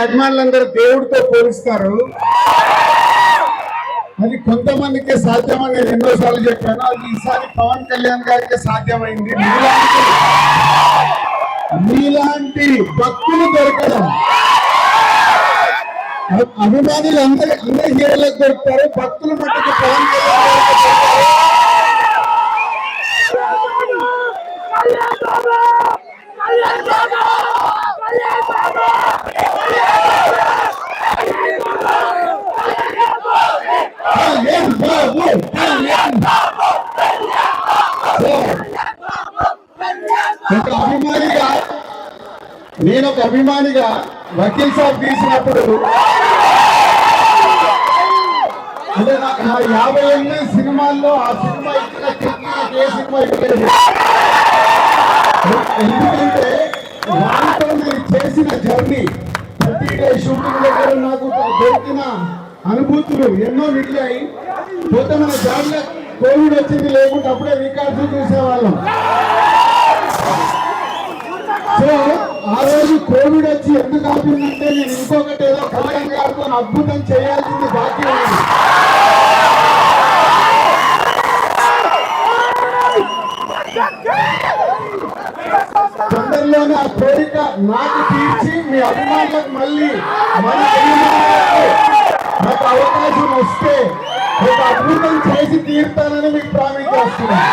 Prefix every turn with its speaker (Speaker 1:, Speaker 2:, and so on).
Speaker 1: అభిమానులందరూ దేవుడితో పోలిస్తారు. అది కొంతమందికి సాధ్యమని నేను ఎన్నోసార్లు చెప్పాను. అది ఈసారి పవన్ కళ్యాణ్ గారికి సాధ్యమైంది. మీలాంటి భక్తులు దొరకడం అభిమానులు అందరి హీరోలకు దొరుకుతారు, భక్తులు మట్టుకు పవన్ కళ్యాణ్ గారికి నేను ఒక అభిమానిగా వకీల్ సాబ్ తీసినప్పుడు అంటే నా 58 సినిమాల్లో ఆ సినిమా ఇచ్చిన ఏ సినిమా ఇవ్వలేదు. ఎందుకంటే దాంతో నేను చేసిన జర్నీ ప్రతి డే షూటింగ్ దగ్గర నాకు దొరికిన అనుభూతులు ఎన్నో మిగిలాయి. పోతే మన జాబ్లో కోవిడ్ వచ్చింది, లేకుంటే అప్పుడే రికార్డు చూసేవాళ్ళం. సో ఆ రోజు కోవిడ్ వచ్చి ఎందుకు ఆపిందంటే నేను ఇంకొకటి ఏదో కళ్యాణ్ గారితో అద్భుతం చేయాల్సింది బాకీ ఉంది. తొందరలోనే ఆ కోరిక నాకు తీర్చి మీ అభిమానులకు మళ్ళీ మన నాకు అవకాశం వస్తే ఒక అద్భుతం చేసి తీరుతానని మీకు ప్రామిస్ చేస్తున్నాను.